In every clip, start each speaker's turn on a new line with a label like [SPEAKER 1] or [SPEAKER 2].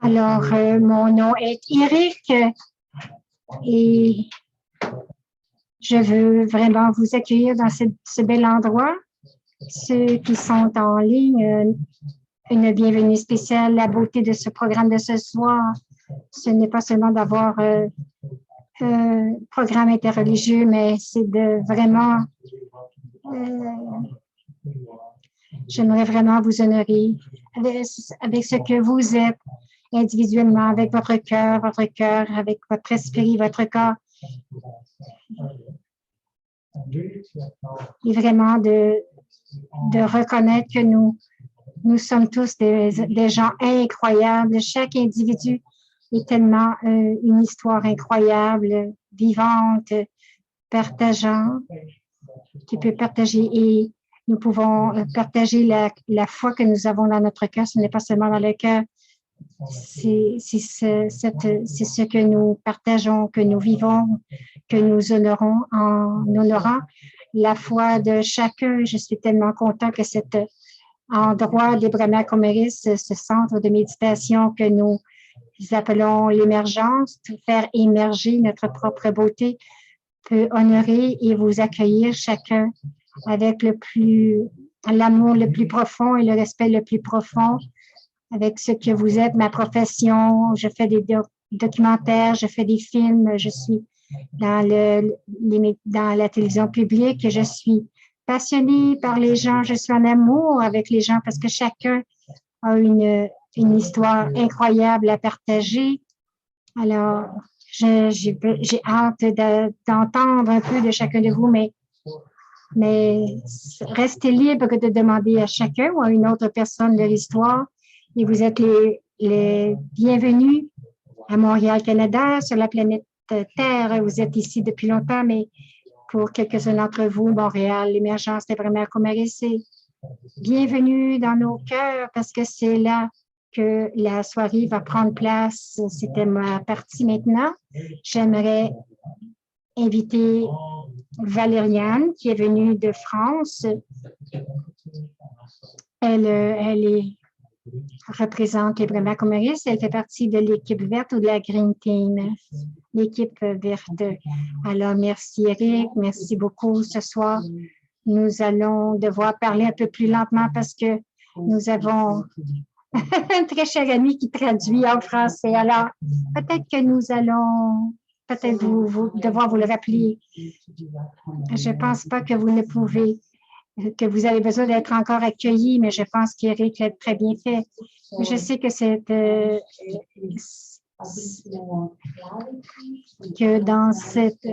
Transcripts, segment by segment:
[SPEAKER 1] Alors, mon nom est Eric et je veux vraiment vous accueillir dans ce bel endroit. Ceux qui sont en ligne, une bienvenue spéciale. La beauté de ce programme de ce soir, ce n'est pas seulement d'avoir un programme interreligieux, mais c'est de vraiment, j'aimerais vraiment vous honorer avec ce que vous êtes individuellement, avec votre cœur, avec votre esprit, votre corps. Et vraiment de reconnaître que nous sommes tous des gens incroyables. Chaque individu est tellement une histoire incroyable, vivante, partageant, qui peut partager et nous pouvons partager la foi que nous avons dans notre cœur. Ce n'est pas seulement dans le cœur, c'est ce que nous partageons, que nous vivons, que nous honorons en honorant la foi de chacun. Je suis tellement content que cet endroit d'Ibrahima Comeris, ce centre de méditation que nous appelons l'émergence, faire émerger notre propre beauté, peut honorer et vous accueillir chacun avec l'amour le plus profond et le respect le plus profond avec ce que vous êtes, ma profession. Je fais des documentaires, je fais des films, je suis dans la télévision publique, je suis passionnée par les gens, je suis en amour avec les gens parce que chacun a une histoire incroyable à partager. Alors, j'ai hâte d'entendre un peu de chacun de vous, mais restez libre de demander à chacun ou à une autre personne de l'histoire. Et vous êtes les bienvenus à Montréal, Canada, sur la planète Terre. Vous êtes ici depuis longtemps, mais pour quelques-uns d'entre vous, Montréal, l'émergence est vraiment c'est bienvenue dans nos cœurs parce que c'est là que la soirée va prendre place. C'était ma partie maintenant. J'aimerais inviter Valériane, qui est venue de France. Elle représente l'Ibrahima Comeris. Elle fait partie de l'équipe verte ou de la Green Team, l'équipe verte. Alors, merci Eric, merci beaucoup. Ce soir, nous allons devoir parler un peu plus lentement parce que nous avons un très cher ami qui traduit en français. Alors, peut-être que nous allons devoir vous le rappeler. Je ne pense pas que vous ne pouvez, que vous avez besoin d'être encore accueilli, mais je pense qu'Éric l'a très bien fait. Je sais que que dans cette...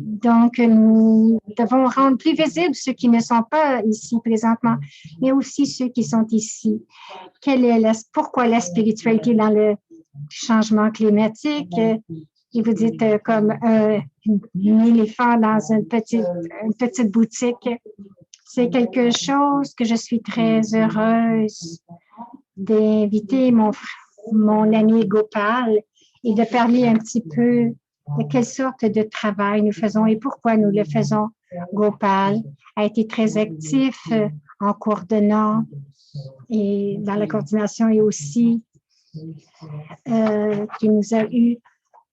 [SPEAKER 1] Donc, nous devons rendre plus visibles ceux qui ne sont pas ici présentement, mais aussi ceux qui sont ici. Pourquoi la spiritualité dans le changement climatique? Et vous dites comme un éléphant dans une petite boutique. C'est quelque chose que je suis très heureuse d'inviter mon ami Gopal et de parler un petit peu de quelle sorte de travail nous faisons et pourquoi nous le faisons. Gopal a été très actif en coordonnant et dans la coordination et aussi qui nous a eu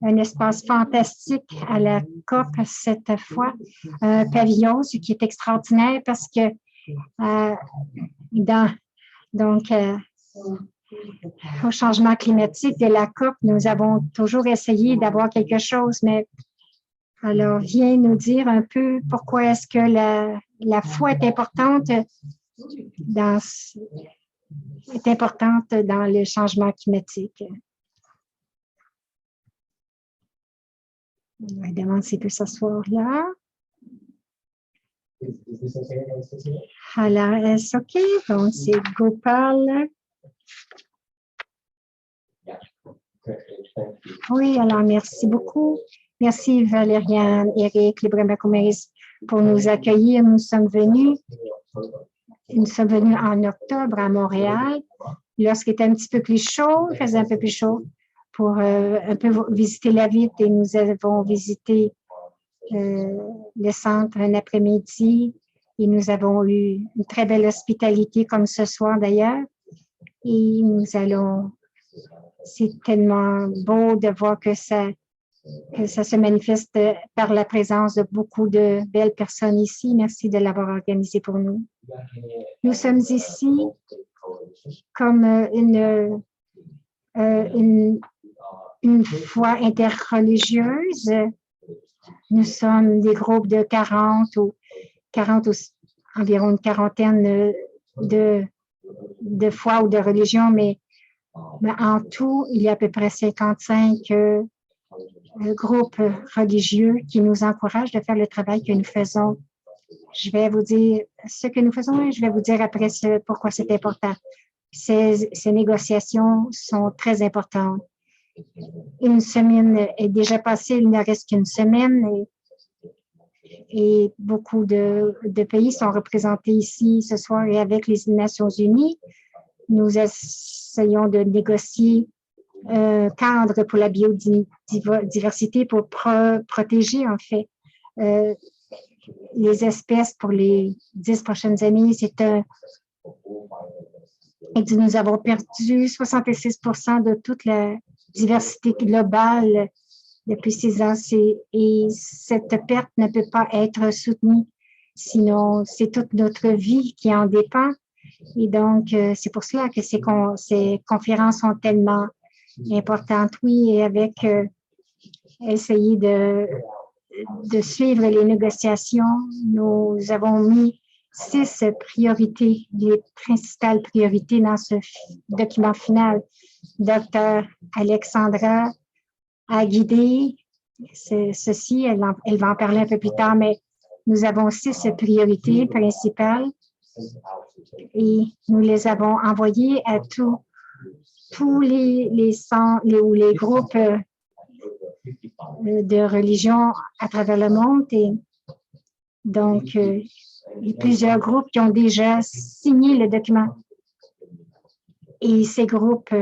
[SPEAKER 1] un espace fantastique à la COP cette fois, un pavillon, ce qui est extraordinaire parce que au changement climatique de la COP, nous avons toujours essayé d'avoir quelque chose, mais alors viens nous dire un peu pourquoi est-ce que la foi est importante dans le changement climatique. On va demander s'il peut s'asseoir là. Alors, est-ce OK? Donc, c'est Gopal. Oui, alors merci beaucoup. Merci Valériane, Eric, l'Ibrahima Comeris pour nous accueillir. Nous sommes venus en octobre à Montréal, lorsqu'il était un petit peu plus chaud, il faisait un peu plus chaud, pour un peu visiter la ville et nous avons visité le centre un après-midi et nous avons eu une très belle hospitalité comme ce soir d'ailleurs. Et c'est tellement beau de voir que ça se manifeste par la présence de beaucoup de belles personnes ici. Merci de l'avoir organisé pour nous. Nous sommes ici comme une foi interreligieuse. Nous sommes des groupes de 40 ou environ une quarantaine de foi ou de religion, mais en tout, il y a à peu près 55 groupes religieux qui nous encouragent de faire le travail que nous faisons. Je vais vous dire ce que nous faisons et je vais vous dire après pourquoi c'est important. Ces négociations sont très importantes. Une semaine est déjà passée, il ne reste qu'une semaine et beaucoup de pays sont représentés ici ce soir et avec les Nations Unies. Nous essayons de négocier un cadre pour la biodiversité pour protéger en fait les espèces pour les 10 prochaines années. Nous avons perdu 66% de toute la diversité globale depuis 6 ans et cette perte ne peut pas être soutenue. Sinon, c'est toute notre vie qui en dépend. Et donc, c'est pour cela que ces conférences sont tellement importantes. Oui, et avec essayer de suivre les négociations, nous avons mis 6 priorités, les principales priorités dans ce document final. Dr. Alexandra a guidé ceci, elle va en parler un peu plus tard, mais nous avons 6 priorités principales et nous les avons envoyées à tous les groupes de religion à travers le monde. Et donc, il y a plusieurs groupes qui ont déjà signé le document. Et ces groupes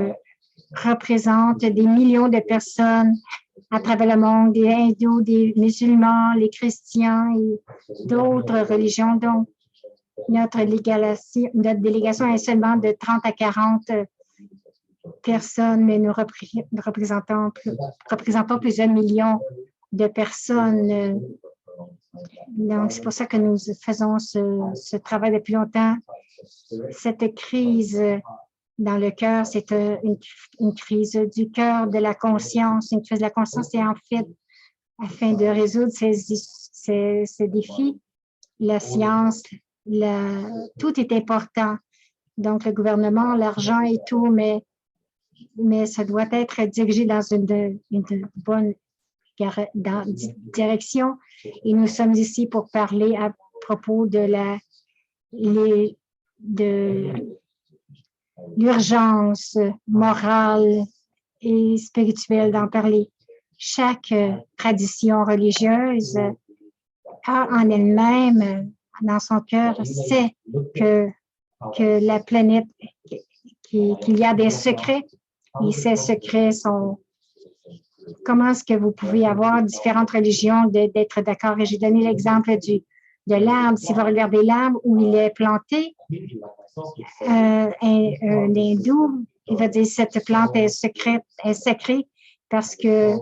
[SPEAKER 1] représentent des millions de personnes à travers le monde, des hindous, des musulmans, les chrétiens et d'autres religions. Donc, notre délégation est seulement de 30 à 40 personnes, mais nous représentons plusieurs millions de personnes. Donc, c'est pour ça que nous faisons ce travail depuis longtemps. Cette crise dans le cœur, c'est une crise du cœur, de la conscience. Une crise de la conscience, et en fait, afin de résoudre ces défis, la science, tout est important. Donc, le gouvernement, l'argent et tout, mais ça doit être dirigé dans une bonne direction. Et nous sommes ici pour parler à propos de l'urgence morale et spirituelle d'en parler. Chaque tradition religieuse a en elle-même, dans son cœur, sait que la planète, qu'il y a des secrets, et ces secrets sont... Comment est-ce que vous pouvez avoir différentes religions d'être d'accord? Et j'ai donné l'exemple de l'arbre. Si vous regardez l'arbre où il est planté, un hindou, il va dire cette plante est sacrée parce que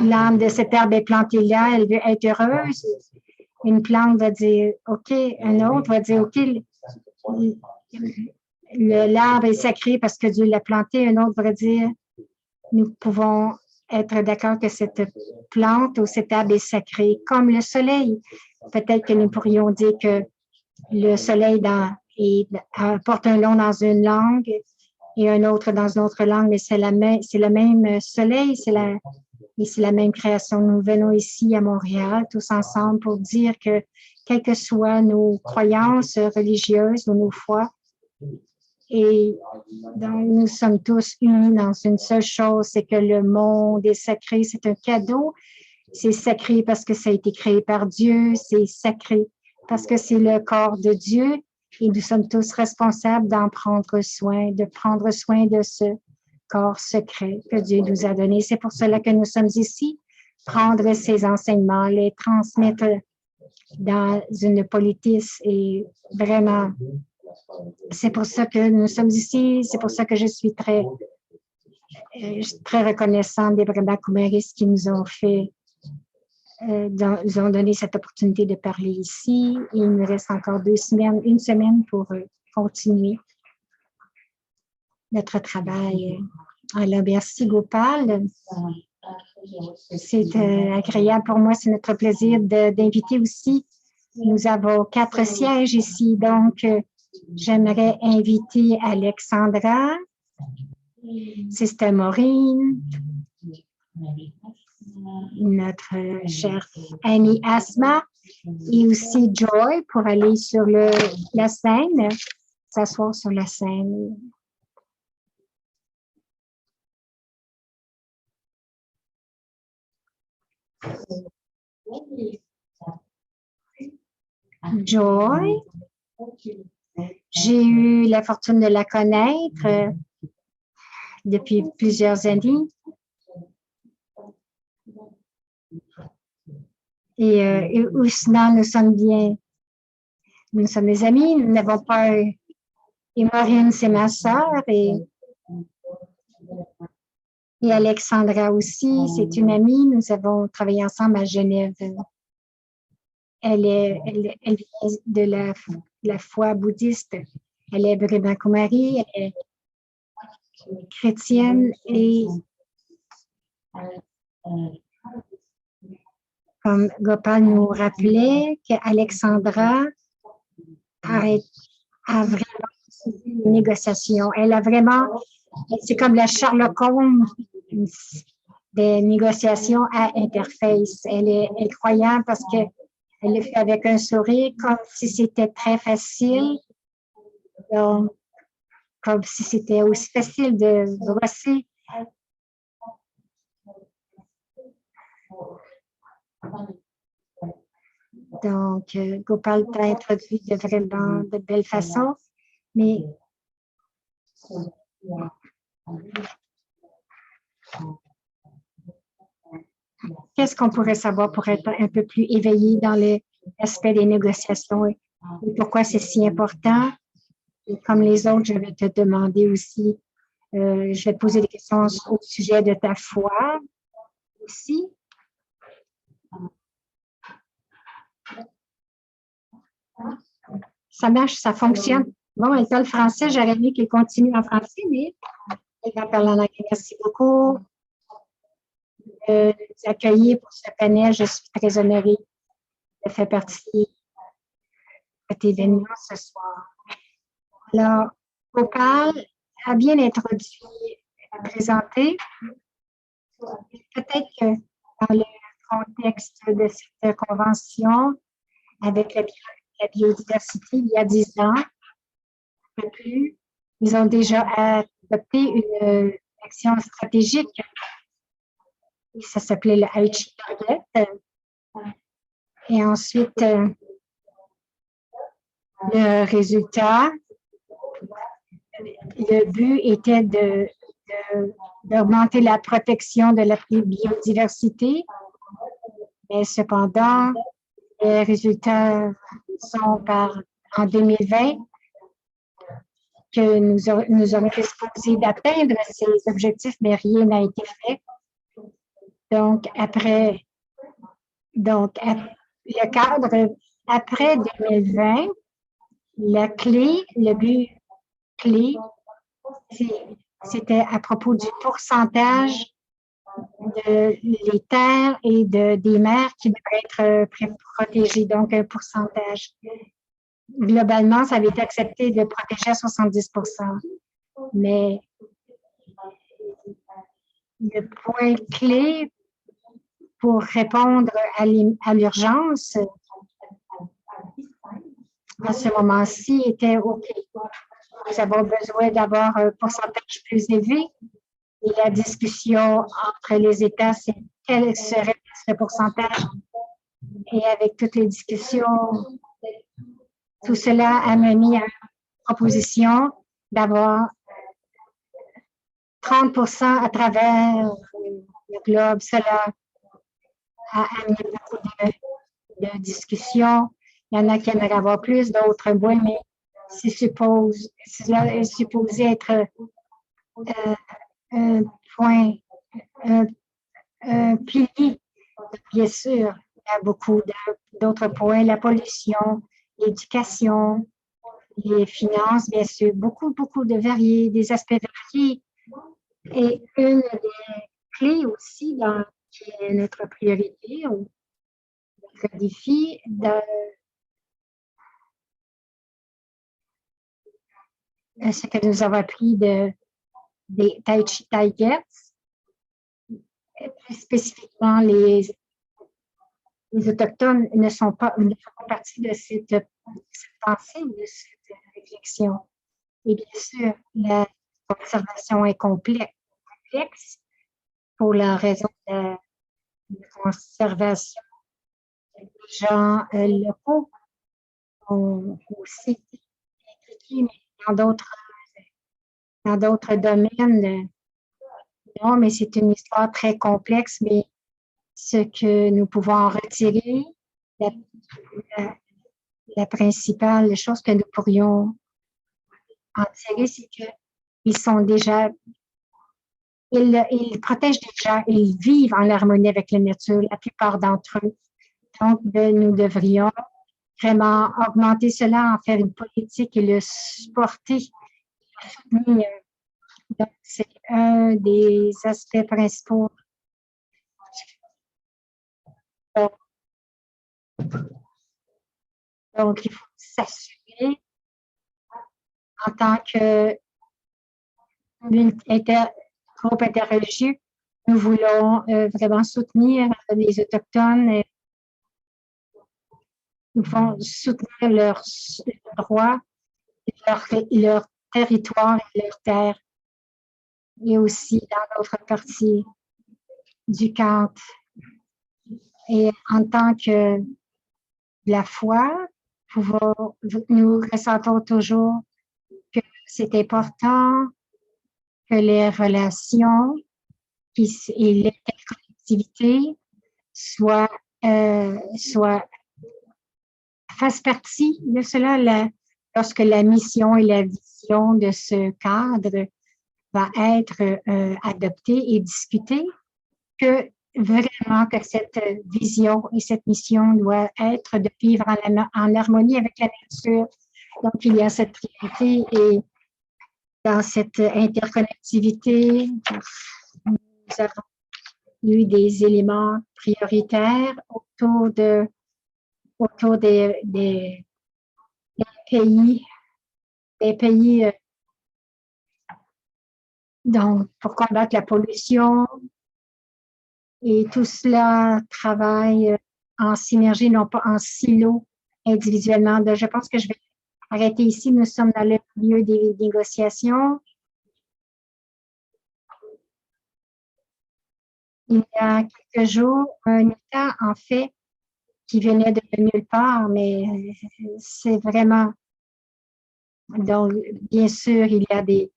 [SPEAKER 1] l'âme de cette herbe est plantée là, elle veut être heureuse. Une plante va dire OK, un autre va dire OK, l'arbre est sacré parce que Dieu l'a planté. Un autre va dire nous pouvons être d'accord que cette plante ou cette arbre est sacrée, comme le soleil. Peut-être que nous pourrions dire que le soleil porte un nom dans une langue et un autre dans une autre langue, mais c'est le même soleil, c'est la même création. Nous venons ici à Montréal tous ensemble pour dire que, quelles que soient nos croyances religieuses ou nos foi, et donc nous sommes tous unis dans une seule chose, c'est que le monde est sacré, c'est un cadeau. C'est sacré parce que ça a été créé par Dieu, c'est sacré parce que c'est le corps de Dieu et nous sommes tous responsables d'en prendre soin, de prendre soin de ce corps secret que Dieu nous a donné. C'est pour cela que nous sommes ici, prendre ces enseignements, les transmettre dans une politis et vraiment, c'est pour ça que nous sommes ici, c'est pour ça que je suis très reconnaissante des Brahma Kumaris qui nous ont fait, nous ont donné cette opportunité de parler ici. Il nous reste encore une semaine pour continuer notre travail. Alors, merci Gopal. C'est agréable pour moi, c'est notre plaisir d'inviter aussi. Nous avons 4 sièges ici, donc j'aimerais inviter Alexandra, Sister Maureen, notre chère Annie Asma et aussi Joy pour aller sur la scène, s'asseoir sur la scène. Joy, j'ai eu la fortune de la connaître depuis plusieurs années. Et Ousna, nous sommes bien. Nous sommes des amis, nous n'avons pas... Et Maureen, c'est ma sœur. Et Alexandra aussi, c'est une amie. Nous avons travaillé ensemble à Genève. Elle vient de la foi bouddhiste. Elle est Brahma Kumari, elle est chrétienne et comme Gopal nous rappelait qu'Alexandra a vraiment une négociation. Elle a vraiment, c'est comme la Sherlock Holmes des négociations à interface. Elle est croyante parce qu'elle le fait avec un sourire, comme si c'était très facile. Donc, comme si c'était aussi facile de brosser. Donc, Gopal t'a introduit de vraiment de belle façon, mais qu'est-ce qu'on pourrait savoir pour être un peu plus éveillé dans l'aspect des négociations et pourquoi c'est si important? Et comme les autres, je vais te demander aussi, je vais te poser des questions au sujet de ta foi aussi. Ça marche, ça fonctionne. Bon, elle parle français, j'aurais aimé qu'elle continue en français, mais elle va parler en anglais. Merci beaucoup de nous accueillir pour ce panel. Je suis très honorée de faire partie de cet événement ce soir. Alors, Gopal a bien introduit, présenté. Peut-être que dans le contexte de cette convention, avec la biodiversité, il y a 10 ans, un peu plus, ils ont déjà adopté une action stratégique. Ça s'appelait le Aichi Target. Et ensuite, le résultat, le but était d'augmenter la protection de la biodiversité. Mais cependant, les résultats sont en 2020 que nous aurons été supposés d'atteindre ces objectifs, mais rien n'a été fait. Donc, le cadre, après 2020, le but clé, c'était à propos du pourcentage de les terres et des mers qui devraient être protégées, donc un pourcentage. Globalement, ça avait été accepté de protéger à 70%. Mais le point clé pour répondre à l'urgence à ce moment-ci était OK. Nous avons besoin d'avoir un pourcentage plus élevé. Et la discussion entre les États, c'est quel serait ce pourcentage. Et avec toutes les discussions, Tout cela a mené à une proposition d'avoir 30 à travers le globe. Cela a amené beaucoup de discussions. Il y en a qui aimeraient avoir plus, d'autres moins, mais cela est supposé être un point, un pilier. Bien sûr, il y a beaucoup d'autres points, la pollution, l'éducation, les finances, bien sûr, beaucoup des aspects variés. Et une des clés aussi qui est notre priorité ou notre défi ce que nous avons appris des Tigers, plus spécifiquement les Autochtones ne font pas partie de cette pensée, de cette réflexion. Et bien sûr, la conservation est complexe pour la raison de la conservation. Les gens locaux ont aussi été impliqués, mais dans d'autres domaines. Non, mais c'est une histoire très complexe, mais ce que nous pouvons en retirer, la principale chose que nous pourrions en tirer, c'est qu'ils sont déjà, ils protègent déjà, ils vivent en harmonie avec la nature, la plupart d'entre eux. Donc, nous devrions vraiment augmenter cela, en faire une politique et le supporter, le soutenir. Donc, c'est un des aspects principaux. Donc, il faut s'assurer en tant que groupe interreligieux, nous voulons vraiment soutenir les Autochtones. Nous voulons soutenir leurs droits, leur territoire et leur terre. Et aussi dans d'autres parties du camp. Et en tant que la foi, nous ressentons toujours que c'est important que les relations et l'interconnectivité fassent partie de cela lorsque la mission et la vision de ce cadre va être adoptée et discutée, que vraiment que cette vision et cette mission doit être de vivre en harmonie avec la nature. Donc, il y a cette priorité et dans cette interconnectivité, nous avons eu des éléments prioritaires autour des pays, donc pour combattre la pollution, et tout cela travaille en synergie, non pas en silo individuellement. Je pense que je vais arrêter ici. Nous sommes dans le milieu des négociations. Il y a quelques jours, un État, en fait, qui venait de nulle part, mais c'est vraiment... Donc, bien sûr, il y a des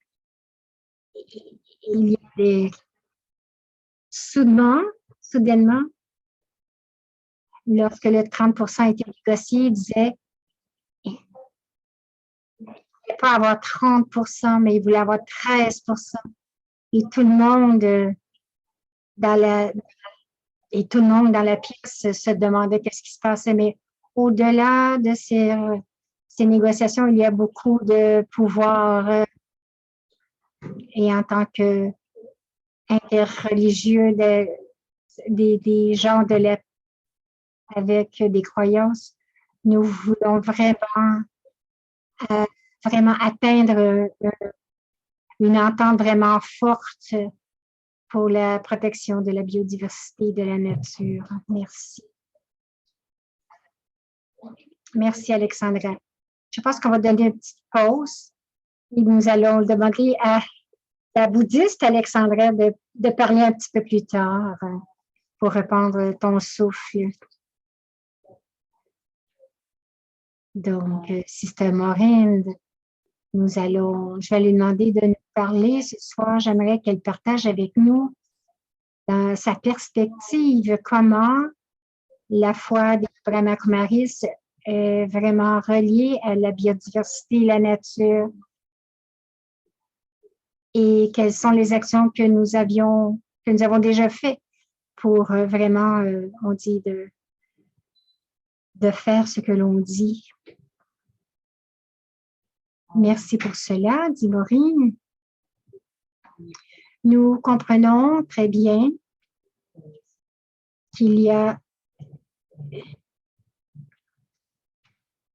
[SPEAKER 1] soudainement, lorsque le 30% a été négocié, il disait il ne voulait pas avoir 30%, mais il voulait avoir 13%. Et tout le monde dans la pièce se demandait qu'est-ce qui se passait. Mais au-delà de ces négociations, il y a beaucoup de pouvoir et en tant que interreligieux, des gens avec des croyances, nous voulons vraiment atteindre une entente vraiment forte pour la protection de la biodiversité et de la nature. Merci. Merci, Alexandra. Je pense qu'on va donner une petite pause et nous allons demander à la bouddhiste Alexandra de parler un petit peu plus tard pour reprendre ton souffle. Donc, Sister Maureen, je vais lui demander de nous parler ce soir. J'aimerais qu'elle partage avec nous dans sa perspective comment la foi des Brahma Kumaris est vraiment reliée à la biodiversité, la nature, et quelles sont les actions que nous avons déjà faites pour vraiment, on dit, de faire ce que l'on dit. Merci pour cela, dit Maureen. Nous comprenons très bien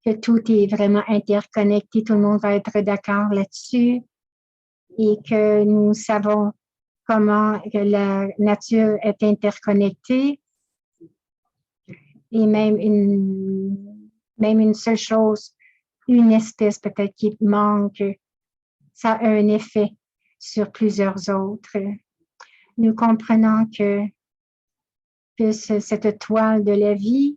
[SPEAKER 1] que tout est vraiment interconnecté, tout le monde va être d'accord là-dessus et que nous savons comment que la nature est interconnectée et même une seule chose, une espèce peut-être qui manque, ça a un effet sur plusieurs autres. Nous comprenons que cette toile de la vie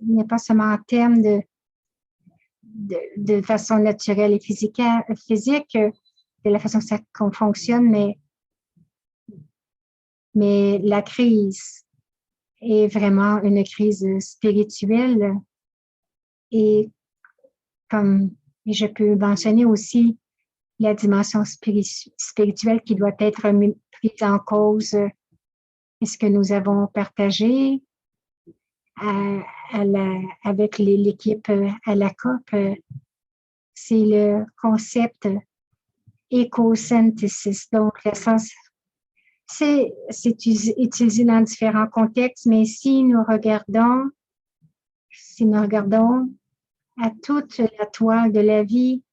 [SPEAKER 1] n'est pas seulement en termes de façon naturelle et physique, de la façon qu'on fonctionne, mais la crise est vraiment une crise spirituelle. Et comme je peux mentionner aussi la dimension spirituelle qui doit être prise en cause, est-ce que nous avons partagé avec l'équipe à la COP, c'est le concept écosynthesis. Donc, l'essence, c'est utilisé dans différents contextes, mais si nous regardons à toute la toile de la vie,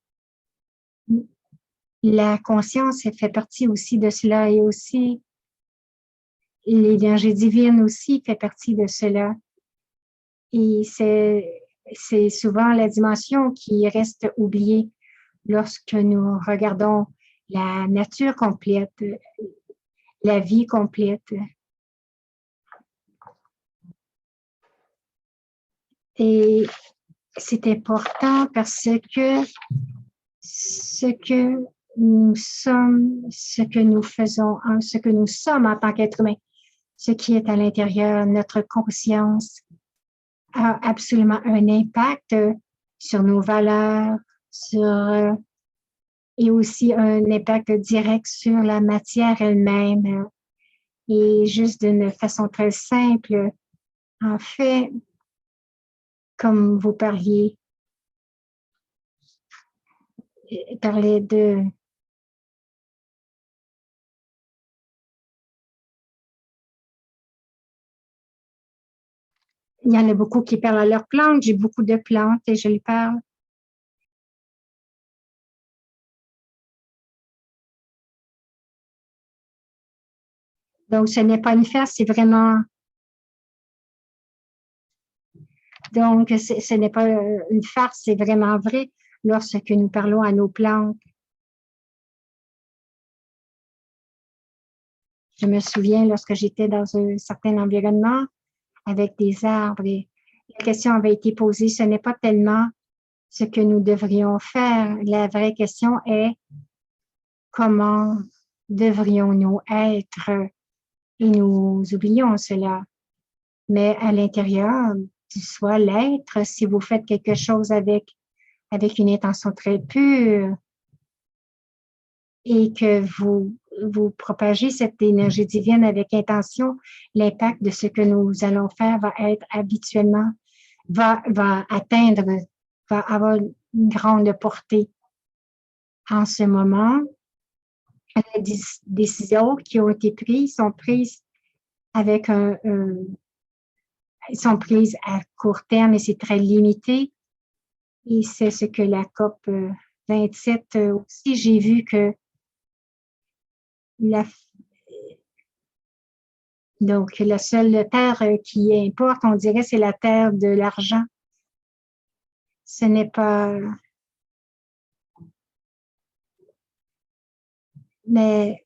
[SPEAKER 1] la conscience fait partie aussi de cela et aussi l'énergie divine aussi fait partie de cela. Et c'est souvent la dimension qui reste oubliée lorsque nous regardons la nature complète, la vie complète. Et c'est important parce que ce que nous sommes, ce que nous faisons, ce que nous sommes en tant qu'être humain, ce qui est à l'intérieur, notre conscience a absolument un impact sur nos valeurs, et aussi un impact direct sur la matière elle-même. Et juste d'une façon très simple, en fait, comme vous parliez de il y en a beaucoup qui parlent à leurs plantes. J'ai beaucoup de plantes et je les parle. Donc, ce n'est pas une farce, c'est vraiment... Donc, ce n'est pas une farce, c'est vraiment vrai lorsque nous parlons à nos plantes. Je me souviens lorsque j'étais dans un certain environnement avec des arbres et la question avait été posée, ce n'est pas tellement ce que nous devrions faire. La vraie question est comment devrions-nous être? Et nous oublions cela. Mais à l'intérieur du soi, l'être, si vous faites quelque chose avec une intention très pure et que vous propagez cette énergie divine avec intention, l'impact de ce que nous allons faire va être habituellement, va avoir une grande portée. En ce moment, les décisions qui ont été prises sont prises avec sont prises à court terme et c'est très limité. Et c'est ce que la COP 27 aussi, j'ai vu que donc la seule terre qui importe, on dirait, c'est la terre de l'argent. Ce n'est pas... Mais,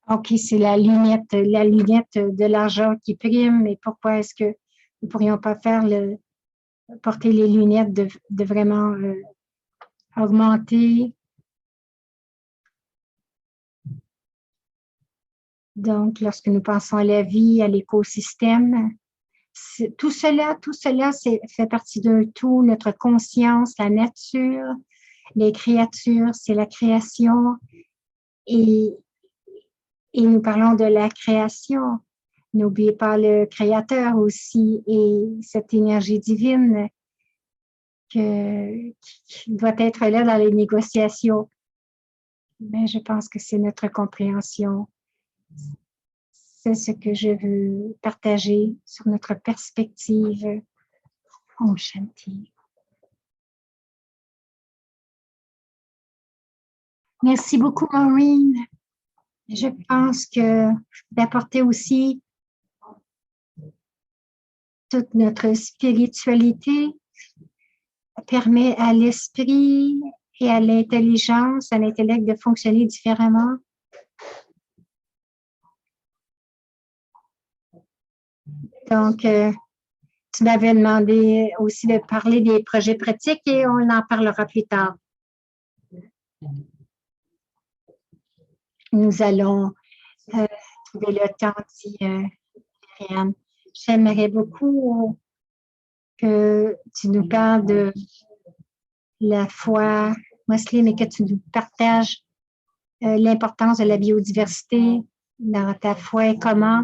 [SPEAKER 1] OK, c'est la lunette de l'argent qui prime, mais pourquoi est-ce que nous ne pourrions pas porter les lunettes de vraiment augmenter? Donc, lorsque nous pensons à la vie, à l'écosystème, tout cela fait partie d'un tout, notre conscience, la nature, les créatures, c'est la création. Et nous parlons de la création. N'oubliez pas le Créateur aussi et cette énergie divine qui doit être là dans les négociations. Mais je pense que c'est notre compréhension. C'est ce que je veux partager sur notre perspective. Om Shanti. Merci beaucoup, Maureen. Je pense que d'apporter aussi toute notre spiritualité permet à l'esprit et à l'intelligence, à l'intellect de fonctionner différemment. Donc, tu m'avais demandé aussi de parler des projets pratiques et on en parlera plus tard. Nous allons trouver le temps, dit Ariane. J'aimerais beaucoup que tu nous parles de la foi musulmane et que tu nous partages l'importance de la biodiversité dans ta foi et comment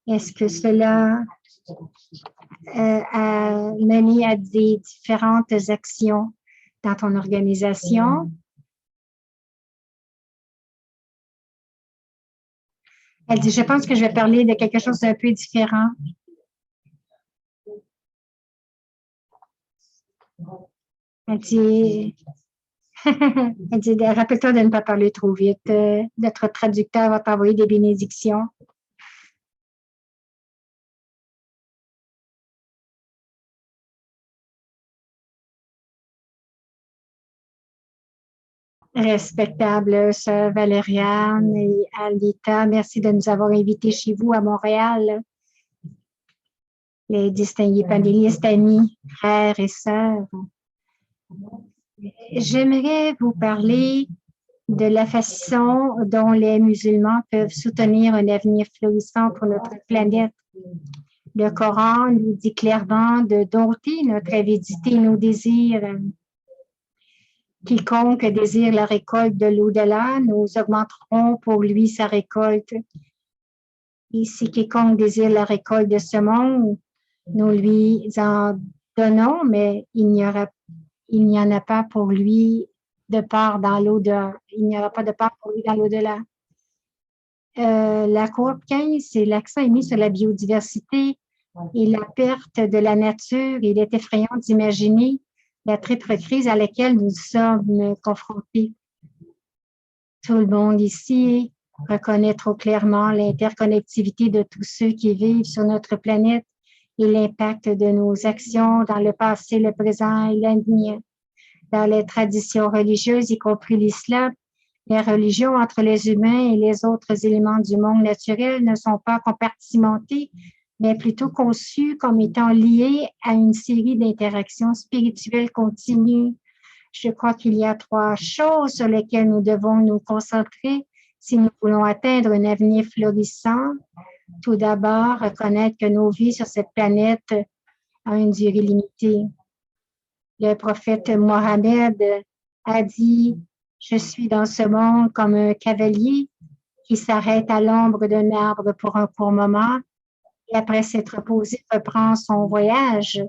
[SPEAKER 1] est-ce que cela a mené à des différentes actions dans ton organisation. Elle dit, je pense que je vais parler de quelque chose d'un peu différent. Elle dit, elle dit, rappelle-toi de ne pas parler trop vite. Notre traducteur va t'envoyer des bénédictions. Respectable sœur Valériane et Alita, merci de nous avoir invités chez vous à Montréal. Les distingués panélistes, amis, frères et sœurs. J'aimerais vous parler de la façon dont les musulmans peuvent soutenir un avenir florissant pour notre planète. Le Coran nous dit clairement de dompter notre avidité, nos désirs. Quiconque désire la récolte de l'au-delà, nous augmenterons pour lui sa récolte. Et si quiconque désire la récolte de ce monde, nous lui en donnons, mais il n'y en a pas pour lui de part dans l'au-delà. Il n'y aura pas de part pour lui dans l'au-delà. La cohorte 15, c'est l'accent est mis sur la biodiversité et la perte de la nature. Il est effrayant d'imaginer la triple crise à laquelle nous sommes confrontés. Tout le monde ici reconnaît trop clairement l'interconnectivité de tous ceux qui vivent sur notre planète et l'impact de nos actions dans le passé, le présent et l'avenir. Dans les traditions religieuses, y compris l'islam, les religions entre les humains et les autres éléments du monde naturel ne sont pas compartimentées, mais plutôt conçues comme étant liées à une série d'interactions spirituelles continues. Je crois qu'il y a 3 choses sur lesquelles nous devons nous concentrer si nous voulons atteindre un avenir florissant. Tout d'abord, reconnaître que nos vies sur cette planète ont une durée limitée. Le prophète Mohammed a dit « Je suis dans ce monde comme un cavalier qui s'arrête à l'ombre d'un arbre pour un court moment et après s'être posé, reprend son voyage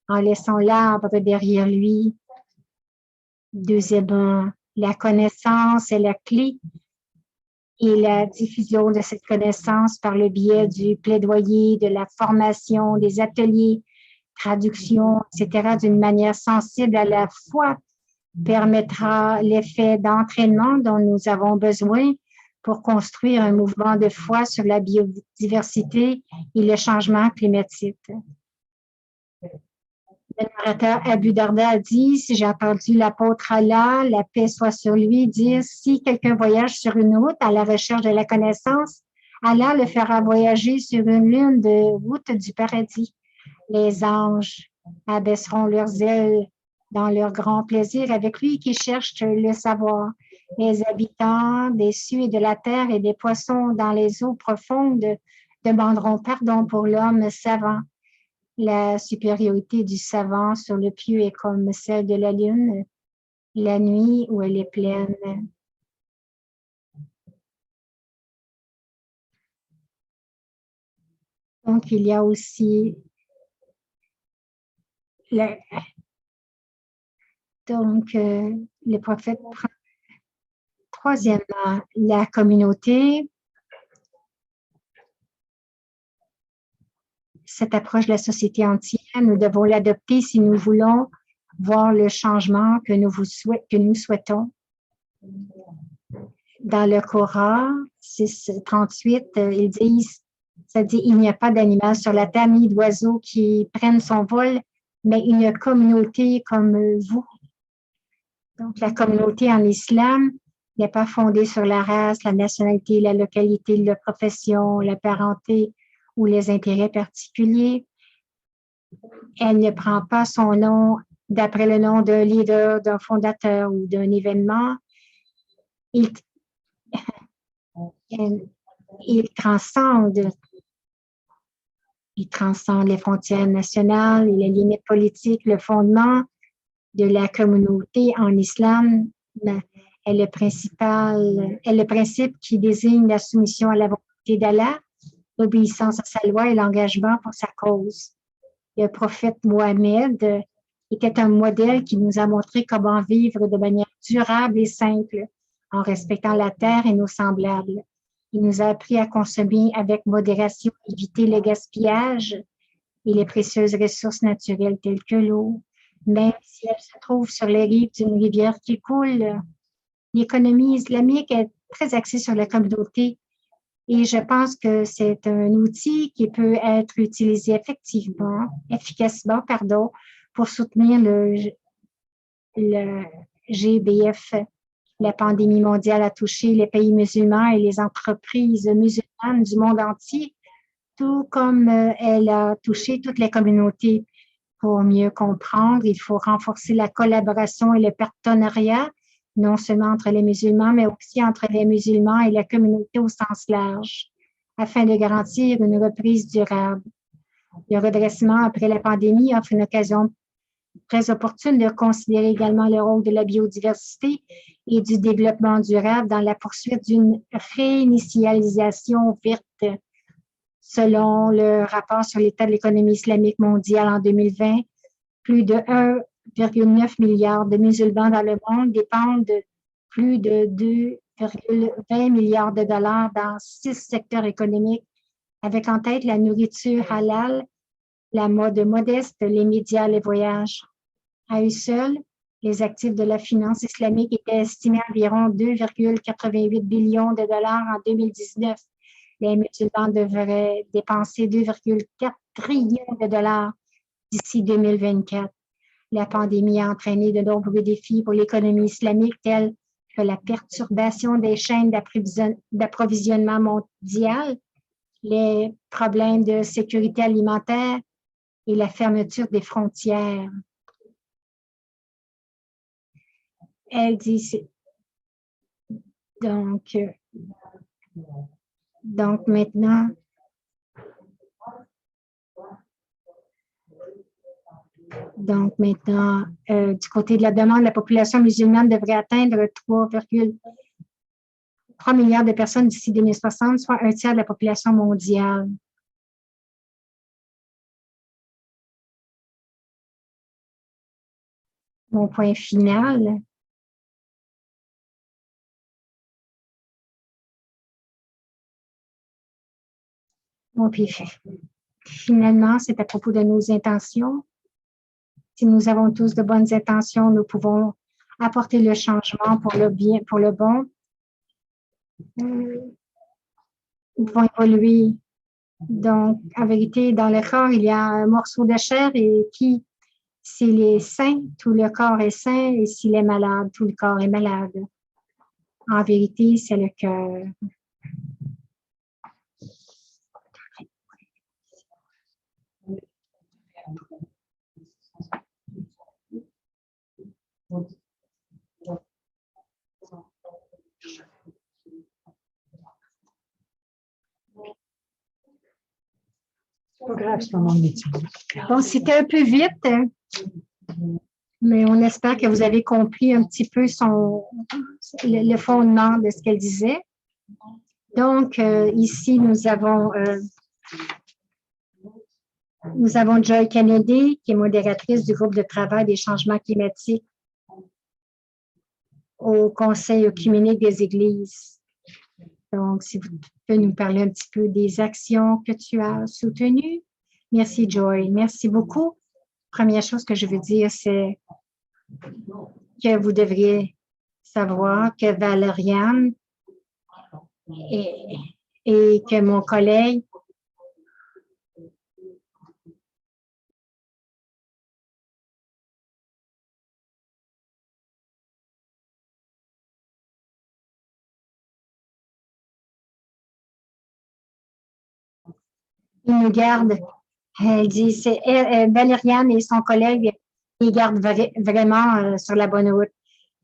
[SPEAKER 1] en laissant l'arbre derrière lui. » Deuxièmement, la connaissance est la clé et la diffusion de cette connaissance par le biais du plaidoyer, de la formation, des ateliers, traduction, etc., d'une manière sensible à la foi, permettra l'effet d'entraînement dont nous avons besoin pour construire un mouvement de foi sur la biodiversité et le changement climatique. Le narrateur Abu Darda a dit, si j'ai entendu l'apôtre Allah, la paix soit sur lui, dire, si quelqu'un voyage sur une route à la recherche de la connaissance, Allah le fera voyager sur une lune de route du paradis. Les anges abaisseront leurs ailes dans leur grand plaisir avec lui qui cherche le savoir. Les habitants des cieux et de la terre et des poissons dans les eaux profondes demanderont pardon pour l'homme savant. La supériorité du savant sur le pieux est comme celle de la lune, la nuit où elle est pleine. Donc, il y a aussi le prophète prend. Troisièmement, la communauté. Cette approche de la société entière, nous devons l'adopter si nous voulons voir le changement que nous souhaitons. Dans le Coran 6:38, ils disent, ça dit, il n'y a pas d'animal sur la terre ni d'oiseaux qui prennent son vol, mais une communauté comme vous. Donc, la communauté en islam n'est pas fondée sur la race, la nationalité, la localité, la profession, la parenté ou les intérêts particuliers. Elle ne prend pas son nom d'après le nom d'un leader, d'un fondateur ou d'un événement. Il transcende les frontières nationales et les limites politiques. Le fondement de la communauté en islam est le principe qui désigne la soumission à la volonté d'Allah, l'obéissance à sa loi et l'engagement pour sa cause. Le prophète Mohammed était un modèle qui nous a montré comment vivre de manière durable et simple en respectant la terre et nos semblables. Il nous a appris à consommer avec modération, éviter le gaspillage et les précieuses ressources naturelles telles que l'eau, même si elle se trouve sur les rives d'une rivière qui coule. L'économie islamique est très axée sur la communauté et je pense que c'est un outil qui peut être utilisé efficacement, pour soutenir le GBF. La pandémie mondiale a touché les pays musulmans et les entreprises musulmanes du monde entier, tout comme elle a touché toutes les communautés. Pour mieux comprendre, il faut renforcer la collaboration et le partenariat, non seulement entre les musulmans, mais aussi entre les musulmans et la communauté au sens large, afin de garantir une reprise durable. Le redressement après la pandémie offre une occasion très opportune de considérer également le rôle de la biodiversité et du développement durable dans la poursuite d'une réinitialisation verte. Selon le rapport sur l'état de l'économie islamique mondiale en 2020, plus de 1,9 milliard de musulmans dans le monde dépendent de plus de 2,20 milliards de dollars dans 6 secteurs économiques, avec en tête la nourriture halal, la mode modeste, les médias, les voyages. À eux seuls, les actifs de la finance islamique étaient estimés à environ 2,88 billions de dollars en 2019. Les musulmans devraient dépenser 2,4 trillions de dollars d'ici 2024. La pandémie a entraîné de nombreux défis pour l'économie islamique, tels que la perturbation des chaînes d'approvisionnement mondiales, les problèmes de sécurité alimentaire et la fermeture des frontières. Elle dit donc maintenant, du côté de la demande, la population musulmane devrait atteindre 3,3 milliards de personnes d'ici 2060, soit un tiers de la population mondiale. Mon point final. Bon, puis finalement, c'est à propos de nos intentions. Si nous avons tous de bonnes intentions, nous pouvons apporter le changement pour le bien, pour le bon. Nous pouvons évoluer. Donc, en vérité, dans le corps, il y a un morceau de chair et qui S'il est sain, tout le corps est sain, et s'il est malade, tout le corps est malade. En vérité, c'est le cœur.
[SPEAKER 2] Pas grave, c'est un moment de meeting.
[SPEAKER 1] Bon, c'était un peu vite, mais on espère que vous avez compris un petit peu le fondement de ce qu'elle disait. Donc, ici, nous avons Joy Kennedy, qui est modératrice du groupe de travail des changements climatiques au Conseil œcuménique des Églises. Donc, si vous pouvez nous parler un petit peu des actions que tu as soutenues. Merci, Joy. Merci beaucoup. Première chose que je veux dire, c'est que vous devriez savoir que Valériane et que mon collègue il nous garde. Elle dit, Valériane et son collègue, ils gardent vraiment sur la bonne route.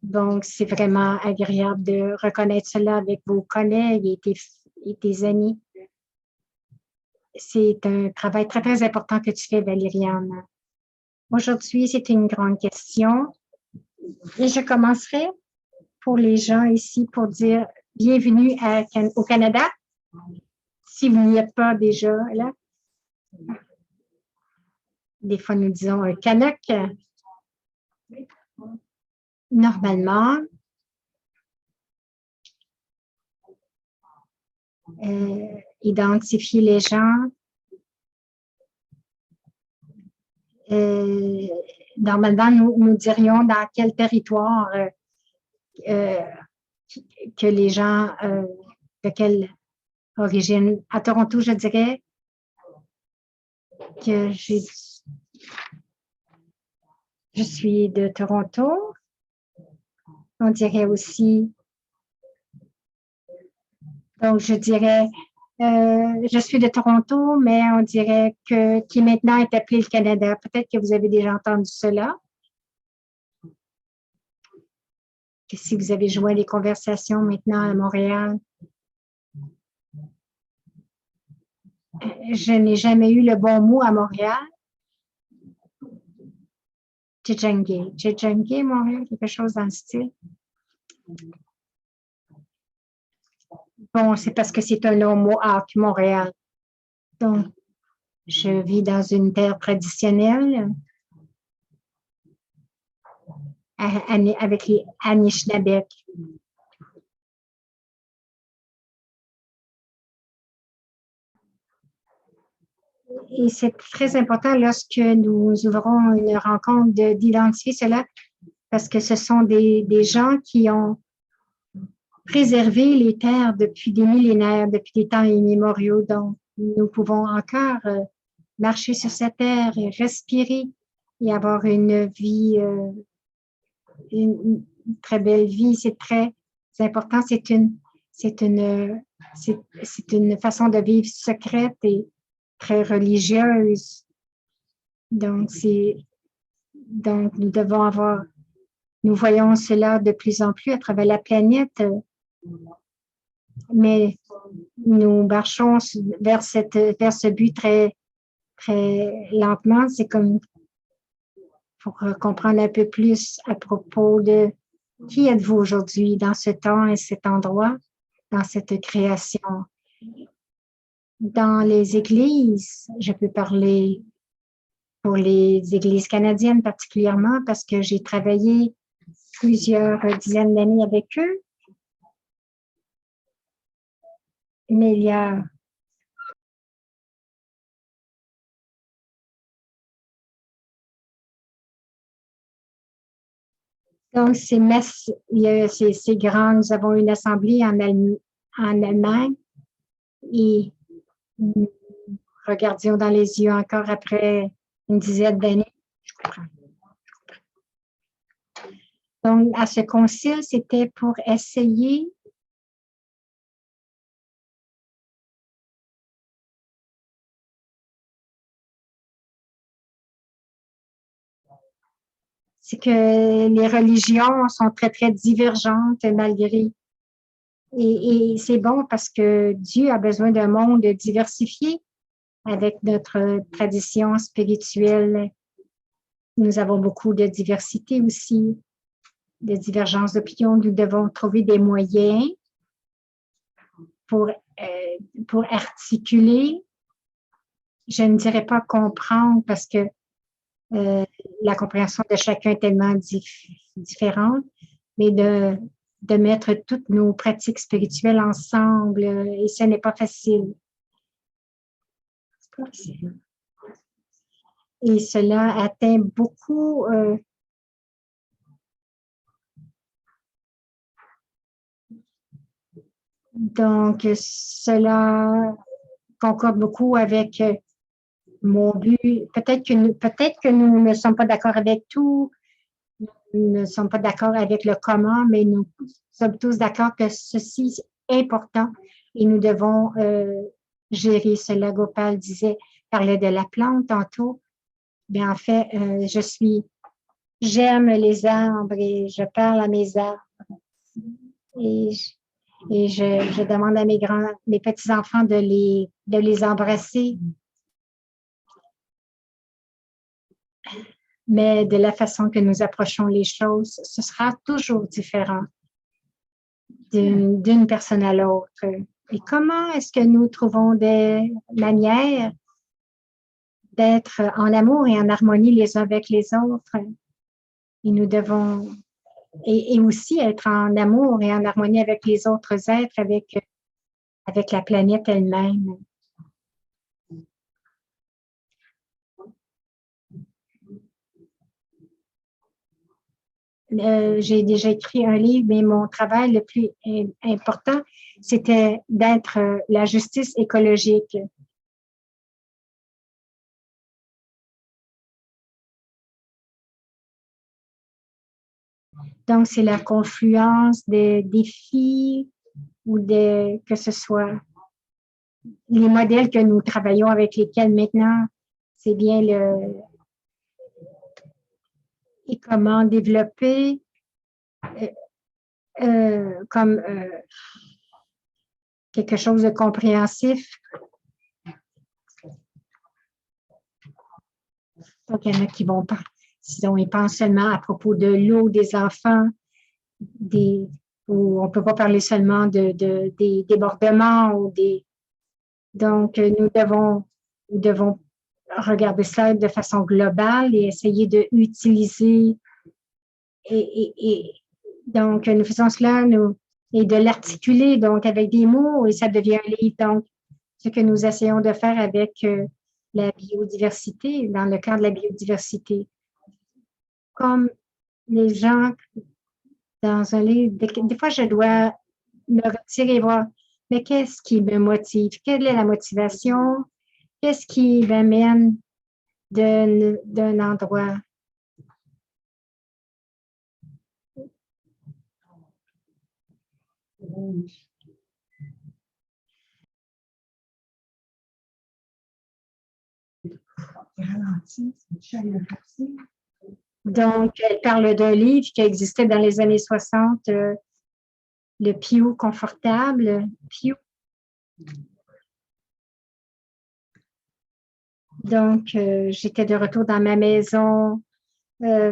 [SPEAKER 1] Donc, c'est vraiment agréable de reconnaître cela avec vos collègues et tes amis. C'est un travail très, très important que tu fais, Valériane. Aujourd'hui, c'est une grande question. Et je commencerai pour les gens ici pour dire bienvenue au Canada. Si vous n'y êtes pas déjà là. Des fois, nous disons Canuck. Normalement, identifier les gens. Normalement, nous dirions dans quel territoire que les gens, de quelle origine. À Toronto, je dirais que je suis de Toronto. On dirait aussi, donc je dirais, je suis de Toronto, mais on dirait qui maintenant est appelé le Canada. Peut-être que vous avez déjà entendu cela. Que si vous avez joint les conversations maintenant à Montréal, je n'ai jamais eu le bon mot à Montréal. Tchitchengue. Tchitchengue, Montréal, quelque chose dans le style. Bon, c'est parce que c'est un long mot à Montréal. Donc, je vis dans une terre traditionnelle avec les Anishinabek. Et c'est très important lorsque nous ouvrons une rencontre d'identifier cela parce que ce sont des gens qui ont préservé les terres depuis des millénaires, depuis des temps immémoriaux. Donc, nous pouvons encore marcher sur cette terre et respirer et avoir une vie, une très belle vie. C'est très important. C'est une façon de vivre secrète et très religieuse. Donc, nous devons avoir, nous voyons cela de plus en plus à travers la planète, mais nous marchons vers ce but très, très lentement. C'est comme pour comprendre un peu plus à propos de qui êtes-vous aujourd'hui dans ce temps et cet endroit, dans cette création. Dans les églises, je peux parler pour les églises canadiennes particulièrement parce que j'ai travaillé plusieurs dizaines d'années avec eux. Mais il y a donc ces messes, c'est grand. Nous avons une assemblée en Allemagne et nous regardions dans les yeux encore après une dizaine d'années. Donc, à ce concile, c'était pour essayer c'est que les religions sont très, très divergentes malgré. Et c'est bon parce que Dieu a besoin d'un monde diversifié avec notre tradition spirituelle. Nous avons beaucoup de diversité aussi, de divergences d'opinion. Nous devons trouver des moyens pour articuler. Je ne dirais pas comprendre parce que la compréhension de chacun est tellement différente, mais de mettre toutes nos pratiques spirituelles ensemble, et ce n'est pas facile. Et cela atteint beaucoup donc cela concorde beaucoup avec mon but. Peut-être que nous ne sommes pas d'accord avec tout, nous ne sommes pas d'accord avec le comment, mais nous sommes tous d'accord que ceci est important et nous devons gérer cela. Gopal parlait de la plante tantôt. Bien, en fait, j'aime les arbres et je parle à mes arbres. Et je demande à mes petits-enfants de les embrasser. Mais de la façon que nous approchons les choses, ce sera toujours différent d'une personne à l'autre. Et comment est-ce que nous trouvons des manières d'être en amour et en harmonie les uns avec les autres? Et nous devons, et aussi être en amour et en harmonie avec les autres êtres, avec la planète elle-même. J'ai déjà écrit un livre, mais mon travail le plus important, c'était d'être la justice écologique. Donc, c'est la confluence des défis ou que ce soit les modèles que nous travaillons avec lesquels maintenant, c'est bien et comment développer comme quelque chose de compréhensif. Donc, il y en a qui vont pas. Sinon, ils pensent seulement à propos de l'eau, des enfants, où on ne peut pas parler seulement des débordements ou des. Donc, nous devons regarder ça de façon globale et essayer d'utiliser. Et donc, nous faisons cela, et de l'articuler donc avec des mots et ça devient un livre. Donc, ce que nous essayons de faire avec la biodiversité, dans le cadre de la biodiversité. Comme les gens dans un livre, des fois, je dois me retirer et voir, mais qu'est-ce qui me motive? Quelle est la motivation? Qu'est-ce qui m'amène d'un endroit? Donc, elle parle d'un livre qui existait dans les années 60, le Pew confortable. Pew. Donc, j'étais de retour dans ma maison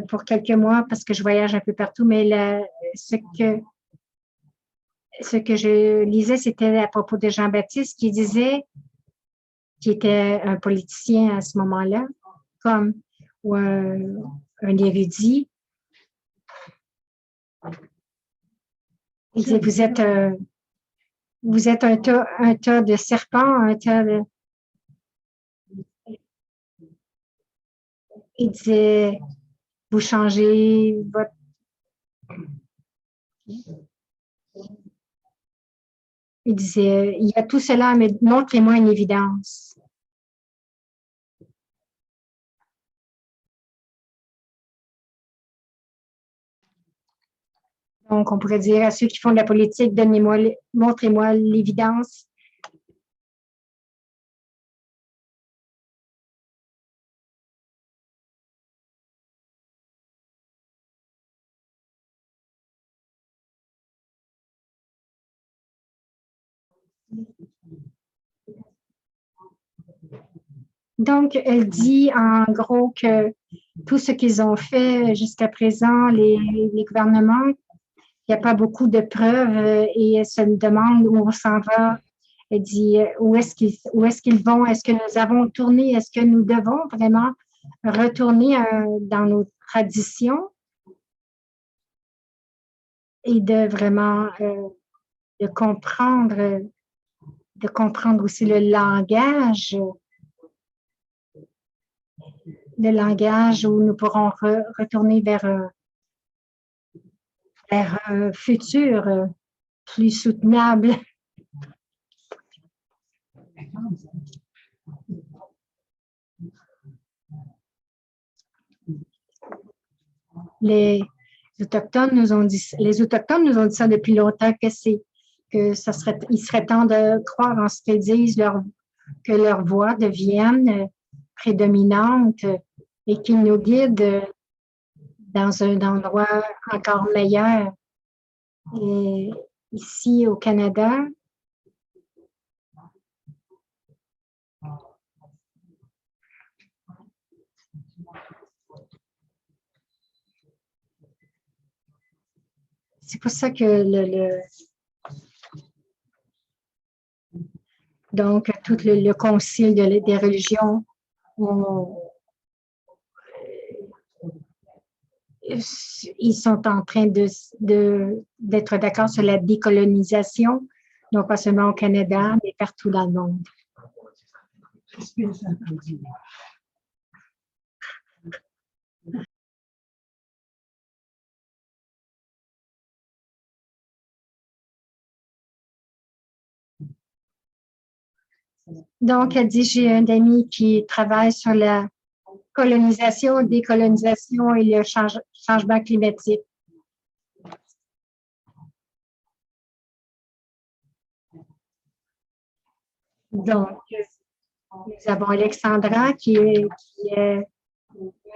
[SPEAKER 1] pour quelques mois parce que je voyage un peu partout, mais ce que je lisais, c'était à propos de Jean-Baptiste qui disait, qui était un politicien à ce moment-là, ou un érudit. Il disait, vous êtes un tas de serpents, un tas de. Il disait, vous changez votre. Il disait, il y a tout cela, mais montrez-moi une évidence. Donc, on pourrait dire à ceux qui font de la politique, montrez-moi l'évidence. Donc, elle dit en gros que tout ce qu'ils ont fait jusqu'à présent, les gouvernements, il n'y a pas beaucoup de preuves et elle se demande où on s'en va. Elle dit où est-ce qu'ils vont? Est-ce que nous avons tourné? Est-ce que nous devons vraiment retourner dans nos traditions et de vraiment de comprendre aussi le langage où nous pourrons retourner vers un futur plus soutenable. Les Autochtones nous ont dit ça depuis longtemps il serait temps de croire en ce qu'ils disent, que leur voix devienne prédominante et qu'ils nous guident dans un endroit encore meilleur. Et ici au Canada, c'est pour ça que donc tout le concile des religions ils sont en train d'être d'accord sur la décolonisation, non pas seulement au Canada, mais partout dans le monde. Donc, elle dit, j'ai un ami qui travaille sur la colonisation, décolonisation et le changement climatique. Donc, nous avons Alexandra qui est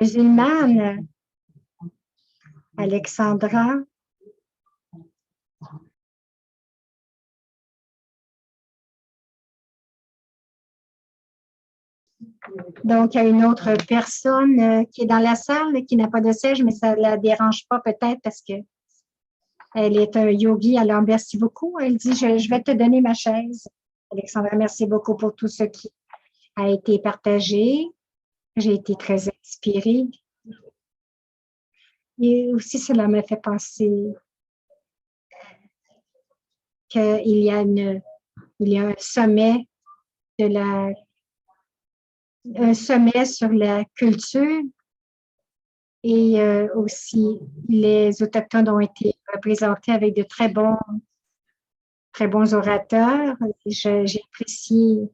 [SPEAKER 1] musulmane. Alexandra. Donc, il y a une autre personne qui est dans la salle, qui n'a pas de siège, mais ça ne la dérange pas peut-être parce que elle est un yogi. Alors, merci beaucoup. Elle dit, je vais te donner ma chaise. Alexandra, merci beaucoup pour tout ce qui a été partagé. J'ai été très inspirée. Et aussi, cela m'a fait penser qu'il y a un sommet sur la culture et aussi les Autochtones ont été représentés avec de très bons orateurs. J'ai apprécié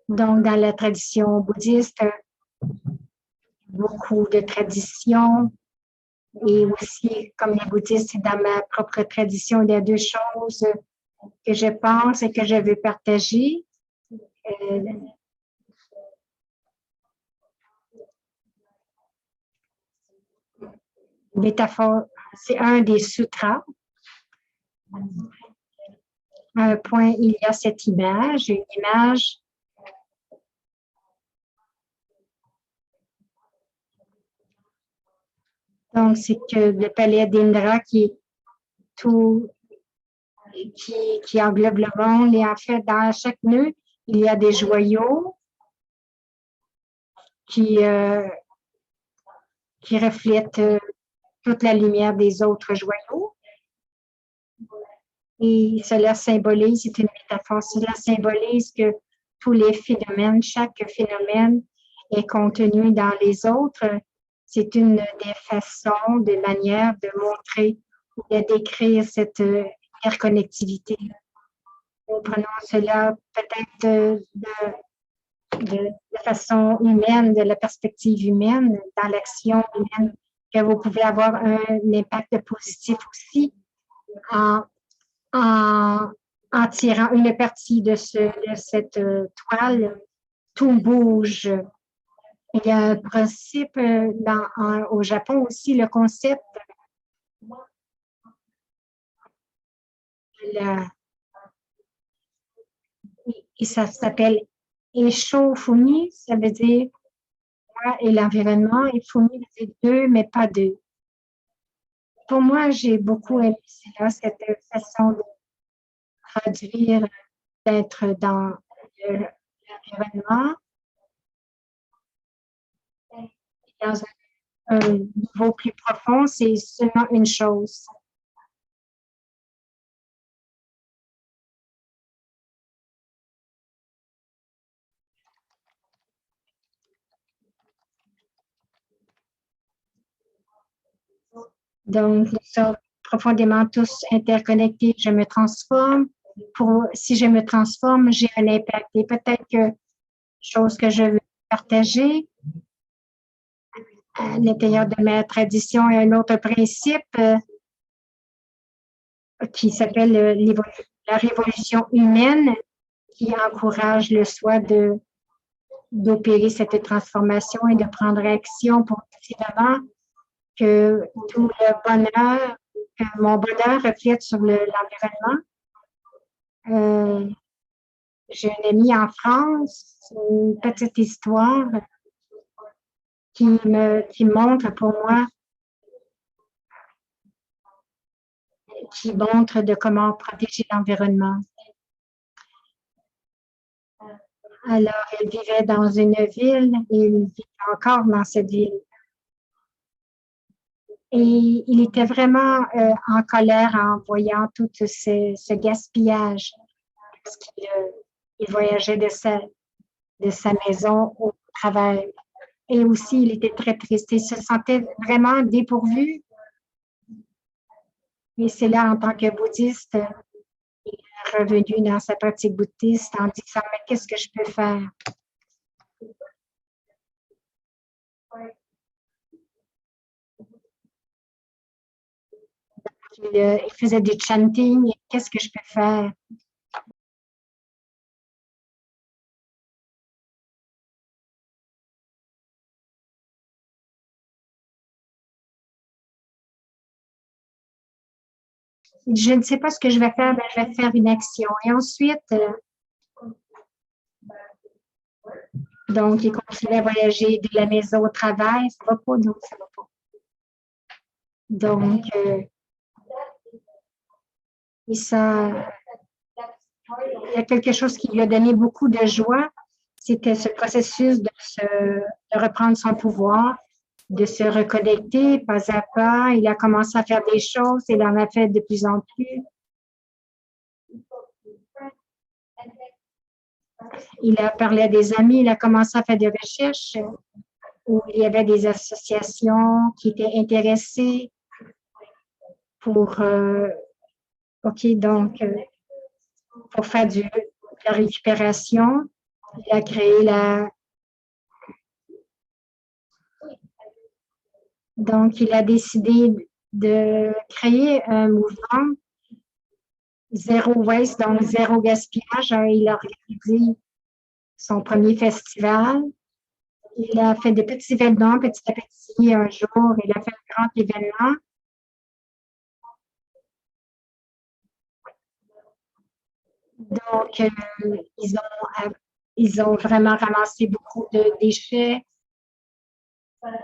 [SPEAKER 1] donc dans la tradition bouddhiste, beaucoup de traditions et aussi comme les bouddhistes, dans ma propre tradition, il y a deux choses que je pense et que je veux partager. Métaphore, c'est un des sutras. À un point, il y a cette image, une image donc c'est que le palais d'Indra qui est tout qui englobe le monde et en fait dans chaque nœud, il y a des joyaux qui reflètent toute la lumière des autres joyaux. Et cela symbolise, c'est une métaphore, cela symbolise que tous les phénomènes. Chaque phénomène est contenu dans les autres. C'est une des façons, des manières de montrer ou de décrire cette interconnectivité. Nous prenons cela peut-être de façon humaine, de la perspective humaine, dans l'action humaine, que vous pouvez avoir un impact positif aussi en tirant une partie de cette toile. Tout bouge. Il y a un principe au Japon aussi, le concept et ça s'appelle Eisho-fumi, ça veut dire moi et l'environnement, et fumi veut dire deux, mais pas deux. Pour moi, j'ai beaucoup aimé cela, cette façon de traduire, d'être dans l'environnement, dans un niveau plus profond, c'est seulement une chose. Donc, nous sommes profondément tous interconnectés. Je me transforme. Si je me transforme, j'ai un impact. Et peut-être que chose que je veux partager à l'intérieur de ma tradition et un autre principe qui s'appelle la révolution humaine, qui encourage le soi d'opérer cette transformation et de prendre action pour évidemment que tout le bonheur, que mon bonheur reflète sur l'environnement. J'ai un ami en France, une petite histoire qui montre pour moi, qui montre de comment protéger l'environnement. Alors, elle vivait dans une ville et il vit encore dans cette ville. Et il était vraiment en colère en voyant tout ce gaspillage parce qu'il voyageait de sa maison au travail. Et aussi, il était très triste. Il se sentait vraiment dépourvu. Et c'est là, en tant que bouddhiste, il est revenu dans sa pratique bouddhiste en disant, mais qu'est-ce que je peux faire? Il faisait du chanting. Qu'est-ce que je peux faire? Je ne sais pas ce que je vais faire, mais je vais faire une action. Et ensuite, donc, il continue à voyager de la maison au travail. Ça ne va pas, donc ça ne va pas. Donc, il y a quelque chose qui lui a donné beaucoup de joie. C'était ce processus de reprendre son pouvoir, de se reconnecter pas à pas. Il a commencé à faire des choses, il en a fait de plus en plus. Il a parlé à des amis, il a commencé à faire des recherches où il y avait des associations qui étaient intéressées pour, OK, donc, pour faire de la récupération. Il a créé donc, il a décidé de créer un mouvement zéro waste, donc zéro gaspillage. Il a organisé son premier festival. Il a fait des petits événements petit à petit. Un jour, il a fait un grand événement. Donc, ils ont vraiment ramassé beaucoup de déchets.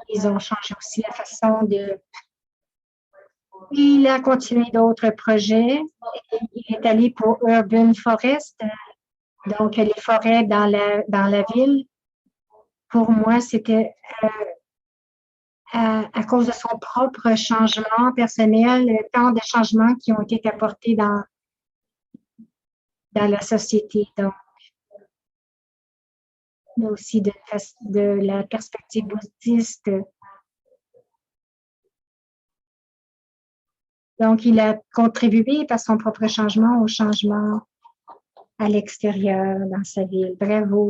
[SPEAKER 1] Ils ont changé aussi la façon de... Il a continué d'autres projets. Il est allé pour Urban Forest, donc les forêts dans la ville. Pour moi, c'était à cause de son propre changement personnel, tant de changements qui ont été apportés dans la société. Donc, mais aussi de la perspective bouddhiste. Donc, il a contribué par son propre changement au changement à l'extérieur, dans sa ville. Bravo.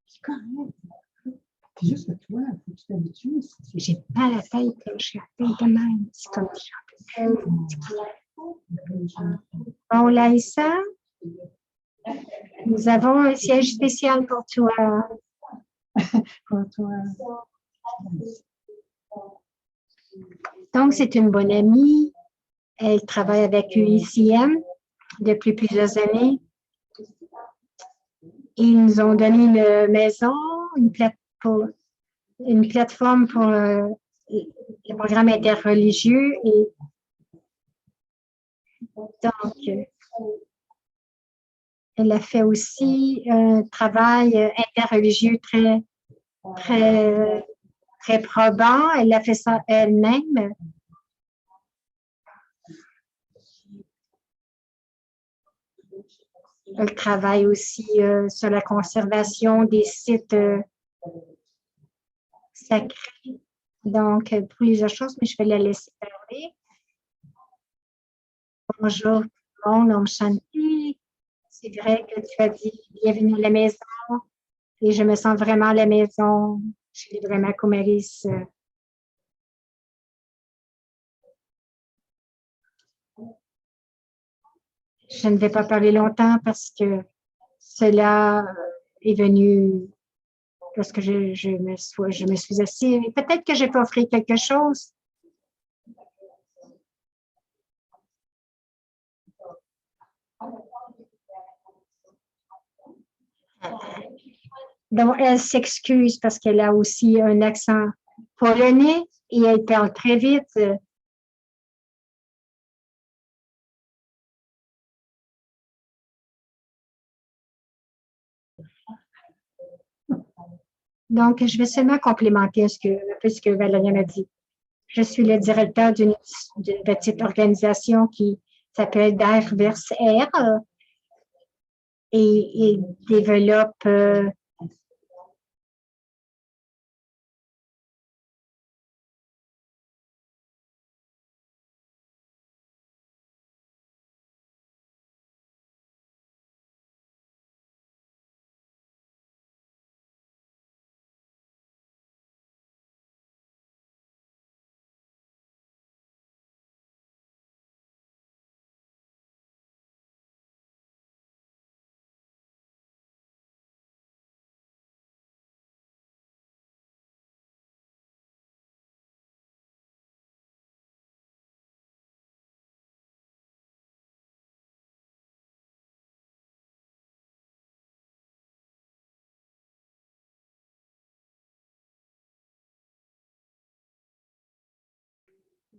[SPEAKER 2] C'est correct. C'est juste que toi, il faut que tu t'habitues.
[SPEAKER 1] J'ai pas la tête, là. Je suis la tête de même. C'est comme bon, Laïssa, nous avons un siège spécial pour toi.
[SPEAKER 2] Pour toi.
[SPEAKER 1] Donc, c'est une bonne amie. Elle travaille avec UICM depuis plusieurs années. Ils nous ont donné une maison, une plateforme pour le programme interreligieux. Et donc, elle a fait aussi un travail interreligieux très, très, très probant. Elle a fait ça elle-même. Elle travaille aussi sur la conservation des sites sacrés. Donc, plusieurs choses, mais je vais la laisser parler. Bonjour tout le monde, Om Shanti. C'est vrai que tu as dit bienvenue à la maison et je me sens vraiment à la maison. Je suis vraiment Kumaris. Je ne vais pas parler longtemps parce que cela est venu lorsque je me suis assise. Peut-être que je peux offrir quelque chose. Donc, elle s'excuse parce qu'elle a aussi un accent polonais et elle parle très vite. Donc, je vais seulement complémenter un peu ce que Valérie m'a dit. Je suis le directeur d'une petite organisation qui s'appelle Diverse Air et développe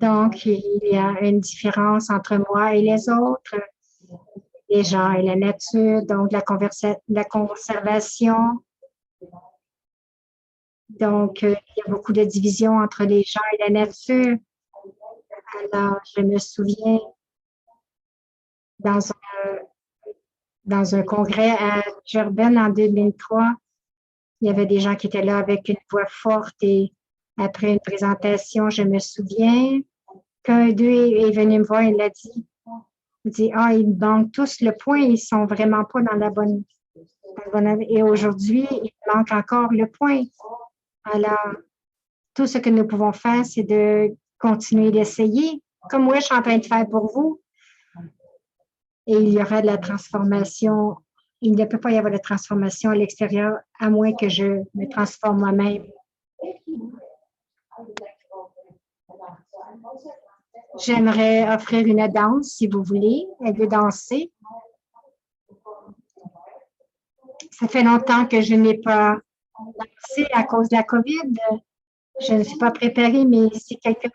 [SPEAKER 1] donc, il y a une différence entre moi et les autres, les gens et la nature, donc la conservation. Donc, il y a beaucoup de divisions entre les gens et la nature. Alors, je me souviens dans dans un congrès à Durban en 2003, il y avait des gens qui étaient là avec une voix forte et après une présentation, je me souviens qu'un d'eux est venu me voir et il a dit, ah, ils manquent tous le point, ils sont vraiment pas dans la bonne. Et aujourd'hui, il manque encore le point. Alors, tout ce que nous pouvons faire, c'est de continuer d'essayer, comme moi, je suis en train de faire pour vous. Et il y aura de la transformation. Il ne peut pas y avoir de transformation à l'extérieur à moins que je me transforme moi-même. J'aimerais offrir une danse, si vous voulez. Elle veut danser. Ça fait longtemps que je n'ai pas dansé à cause de la COVID. Je ne suis pas préparée, mais si quelqu'un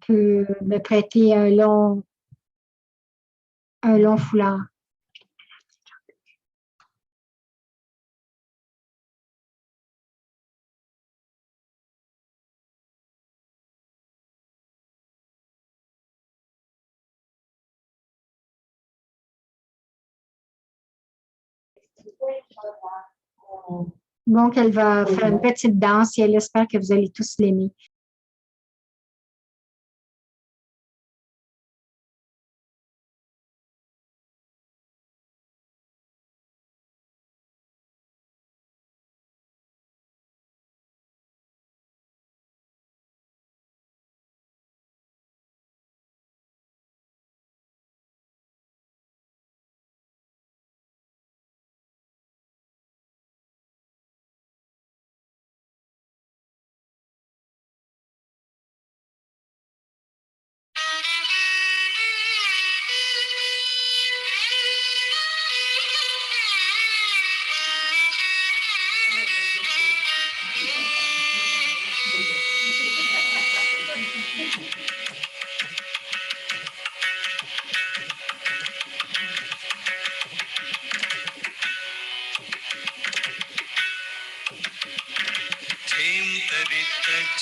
[SPEAKER 1] peut me prêter un long foulard. Donc, elle va faire une petite danse et elle espère que vous allez tous l'aimer.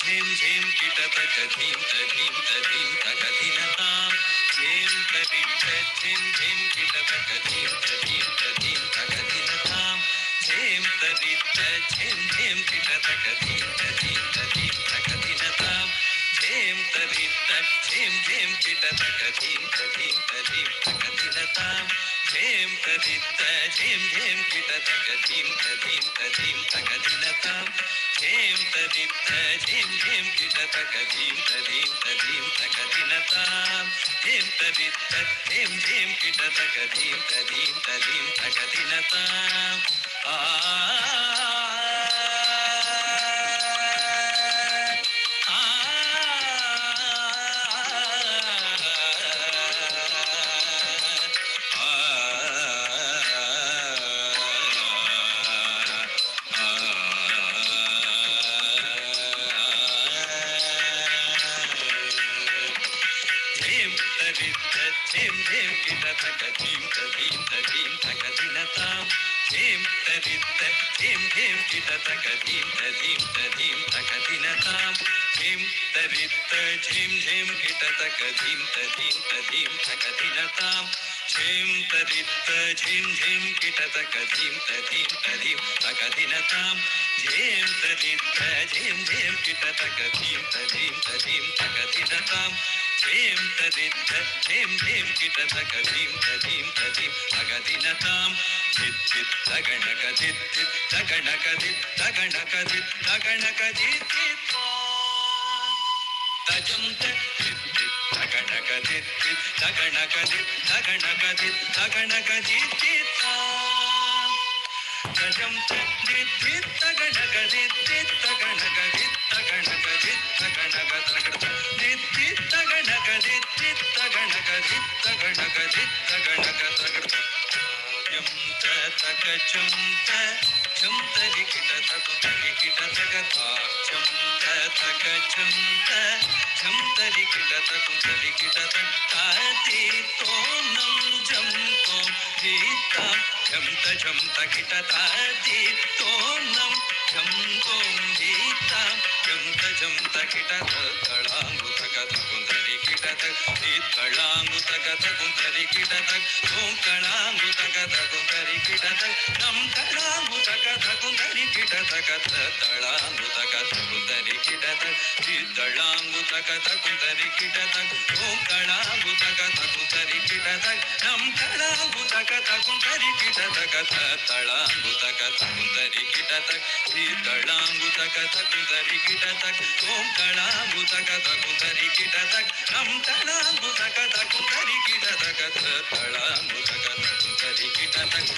[SPEAKER 3] झिम झिम किटतक धीम तधीम तधीम तकधिनताम झिम तरित झिम झिम किटतक धीम तधीम तधीम तकधिनताम झिम तरित झिम झिम किटतक धीम तधीम तधीम तकधिनताम झिम तरित झिम झिम किटतक धीम तधीम तधीम तकधिनताम झिम तरित झिम झिम किटतक धीम तधीम तधीम तकधिनताम झिम तरित झिम झिम किटतक धीम तधीम तधीम तकधिनताम झिम तरित झिम झिम किटतक धीम तधीम तधीम तकधिनताम झिम झिम किटतक धीम तधीम तधीम तकधिनताम झिम तरित झिम झिम किटतक धीम तधीम तधीम तकधिनताम झिम तरित झिम झिम किटतक धीम तधीम तधीम तकधिनताम झिम तरित झिम झिम किटतक धीम तधीम तधीम तकधिनताम झिम तरित झिम झिम किटतक धीम तधीम तधीम तकधिनताम झिम तरित झिम झिम किटतक धीम तधीम तधीम तकधिनताम झित झित तगणक झित झित तगणक झित तगणक झित तगणक झित झित तजम झित झित तगणक झित झित तगणक झित तगणक झित तगणक झित झित तजम झित झित तगणक झित झित तगणक झित तगणक झित तगणक तगणक झित झित तगणक झित झित तगणक झित तगणक झित तगणक तगणक यम तक चम चम तरि किटतक तरि किटतक चम तक चम चम तरि किटतक तरि किटतक ताति तो नम जम तो दीता जम त किटताति तो नम जम तो दीता जम त किटत तळांगु तक तकुंतरि किटतक तळांगु तक तकुंतरि किटतक ओम तळांगु तक तकुंतरि किटतक नम तळांगु तक तकुंतरि किटतक तळांगु तक तकुंतरि किटतक तळांगु तक तकुंतरि किटतक ओम तळांगु तक तकुंतरि किटतक नम तळांगु तक तकुंतरि किटतक तळांगु तक तकुंतरि किटतक तळांगु तक तकुंतरि किटतक ओम तळांगु तक तकुंतरि किटतक नम तळांगु तक तकुंतरि किटतक तळांगु तक तकुंतरि किटतक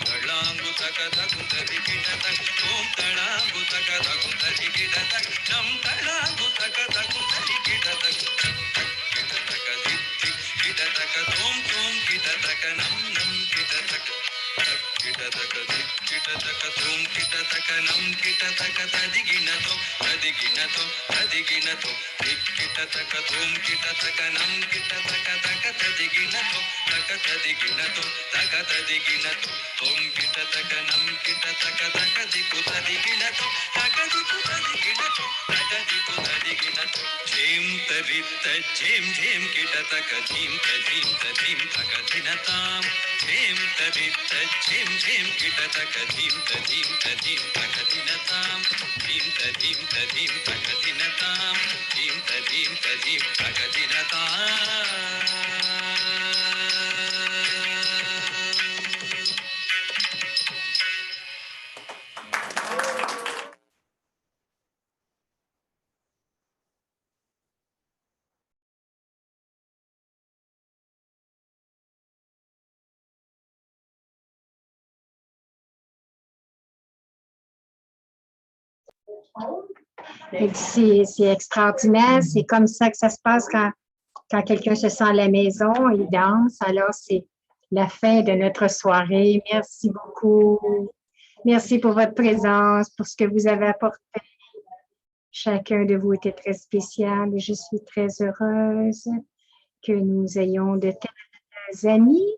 [SPEAKER 3] तळांगु तक तकुंतरि किटतक ओम तळांगु तक तकुंतरि किटतक नम तळांगु तक तकुंतरि किटतक किटतक किटतक तोम तोम किटतक नम नम किटतक किटतक किटतक तोम किटतक नम किटतक तदिगिनतो तदिगिनतो तदिगिनतो किटतक तोम किटतक नम किटतक तक तदिगिनतो तक तदिगिनतो तक तदिगिनतो तोम किटतक नम किटतक तक दिकु तदिगिनतो तक दिकु तदिगिनतो तक झीम तरित झीम झीम किटतक झीम तझीम तझीम तक धिनताम झीम तरित झीम झीम किटतक झीम तझीम तझीम तक धिनताम झीम तझीम तझीम तक धिनताम झीम तझीम तझीम तक धिनताम
[SPEAKER 1] C'est extraordinaire. C'est comme ça que ça se passe quand quelqu'un se sent à la maison, il danse. Alors, c'est la fin de notre soirée. Merci beaucoup. Merci pour votre présence, pour ce que vous avez apporté. Chacun de vous était très spécial et je suis très heureuse que nous ayons de tels amis